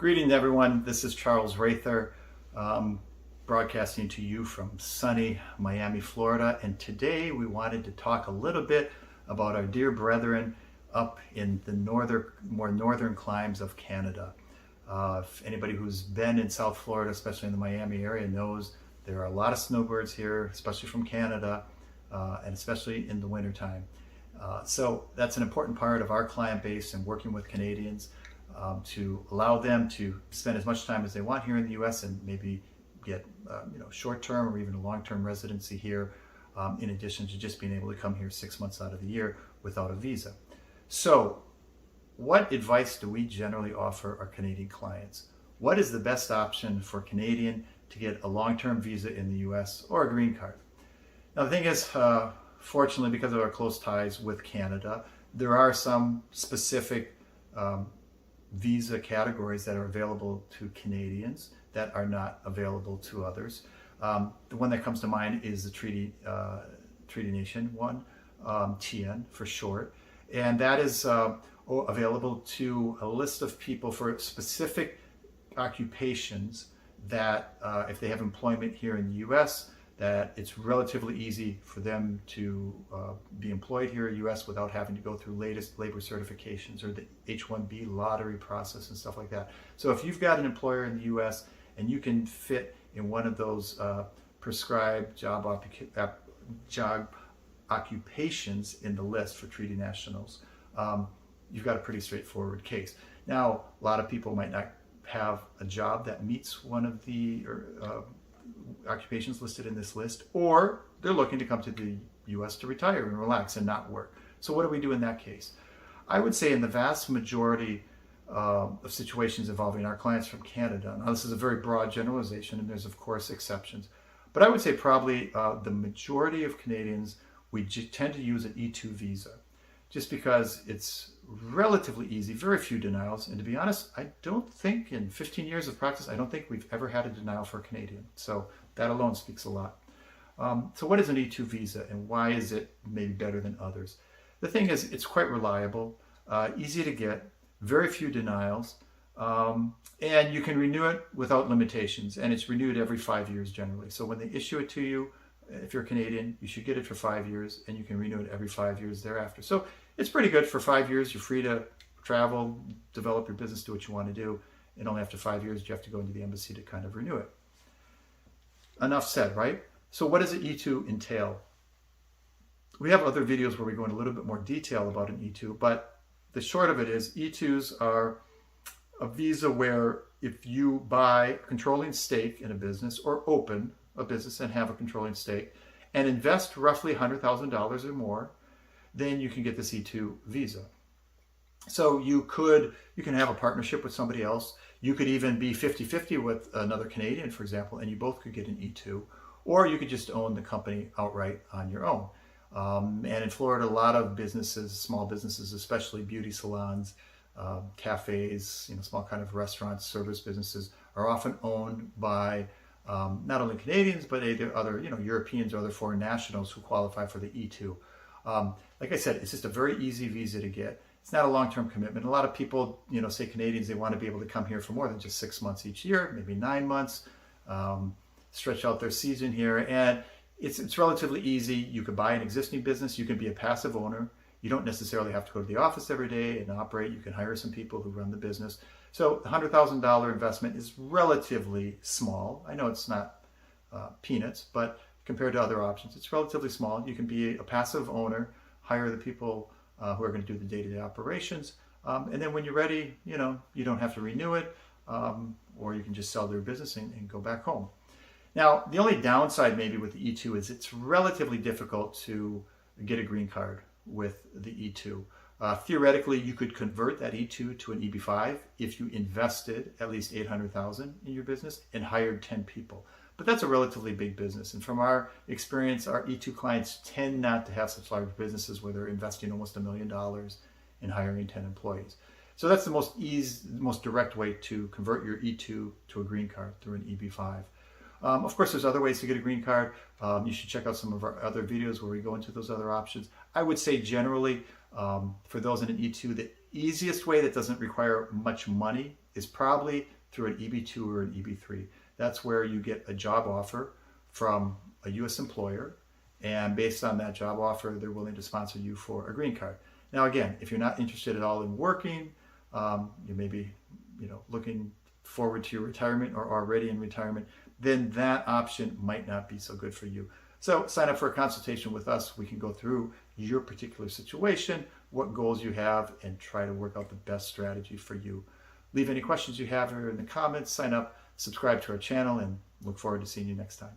Greetings, everyone. This is Charles Rather, broadcasting to you from sunny Miami, Florida. And today we wanted to talk a little bit about our dear brethren up in the more northern climes of Canada. If anybody who's been in South Florida, especially in the Miami area, knows there are a lot of snowbirds here, especially from Canada, and especially in the wintertime. So that's an important part of our client base and working with Canadians. To allow them to spend as much time as they want here in the U.S. and maybe get short-term or even a long-term residency here, in addition to just being able to come here 6 months out of the year without a visa. So what advice do we generally offer our Canadian clients? What is the best option for a Canadian to get a long-term visa in the U.S. or a green card? Now the thing is, fortunately, because of our close ties with Canada, there are some specific visa categories that are available to Canadians that are not available to others. The one that comes to mind is the Treaty Nation one, TN for short, and that is available to a list of people for specific occupations that if they have employment here in the U.S., that it's relatively easy for them to be employed here in the U.S. without having to go through latest labor certifications or the H-1B lottery process and stuff like that. So if you've got an employer in the U.S. and you can fit in one of those prescribed job occupations in the list for treaty nationals, you've got a pretty straightforward case. Now, a lot of people might not have a job that meets one of the occupations listed in this list, or they're looking to come to the U.S. to retire and relax and not work. So what do we do in that case? I would say in the vast majority of situations involving our clients from Canada, now this is a very broad generalization and there's of course exceptions, but I would say probably the majority of Canadians, we tend to use an E2 visa just because it's relatively easy, very few denials, and to be honest, I don't think in 15 years of practice, I don't think we've ever had a denial for a Canadian. So that alone speaks a lot. So what is an E2 visa and why is it maybe better than others? The thing is, it's quite reliable, easy to get, very few denials, and you can renew it without limitations, and it's renewed every 5 years generally. So when they issue it to you, if you're Canadian, you should get it for 5 years, and you can renew it every 5 years thereafter. So it's pretty good for 5 years. You're free to travel, develop your business, do what you want to do, and only after 5 years you have to go into the embassy to kind of renew it. Enough said, right? So what does an E2 entail? We have other videos where we go into a little bit more detail about an E2, but the short of it is E2s are a visa where if you buy a controlling stake in a business or open a business and have a controlling stake and invest roughly $100,000 or more, then you can get this E2 visa. So you can have a partnership with somebody else. You could even be 50-50 with another Canadian, for example, and you both could get an E2, or you could just own the company outright on your own. And in Florida, a lot of businesses, small businesses, especially beauty salons, cafes, small kind of restaurants, service businesses, are often owned by not only Canadians, but other Europeans or other foreign nationals who qualify for the E2. Like I said, it's just a very easy visa to get. It's not a long-term commitment. A lot of people, say Canadians, they want to be able to come here for more than just 6 months each year, maybe 9 months, stretch out their season here. And it's relatively easy. You could buy an existing business. You can be a passive owner. You don't necessarily have to go to the office every day and operate. You can hire some people who run the business. So the $100,000 investment is relatively small. I know it's not peanuts, but compared to other options, it's relatively small. You can be a passive owner, hire the people who are going to do the day-to-day operations, and then when you're ready, you don't have to renew it, or you can just sell their business and go back home. Now, the only downside maybe with the E2 is it's relatively difficult to get a green card with the E2. Theoretically, you could convert that E2 to an EB5 if you invested at least $800,000 in your business and hired 10 people. But that's a relatively big business. And from our experience, our E2 clients tend not to have such large businesses where they're investing almost $1 million in hiring 10 employees. So that's the most direct way to convert your E2 to a green card through an EB5. Of course, there's other ways to get a green card. You should check out some of our other videos where we go into those other options. I would say generally, for those in an E2, that easiest way that doesn't require much money is probably through an EB-2 or an EB-3. That's where you get a job offer from a U.S. employer, and based on that job offer, they're willing to sponsor you for a green card. Now, again, if you're not interested at all in working, you may be, looking forward to your retirement or already in retirement, then that option might not be so good for you. So sign up for a consultation with us. We can go through your particular situation, what goals you have, and try to work out the best strategy for you. Leave any questions you have here in the comments, sign up, subscribe to our channel, and look forward to seeing you next time.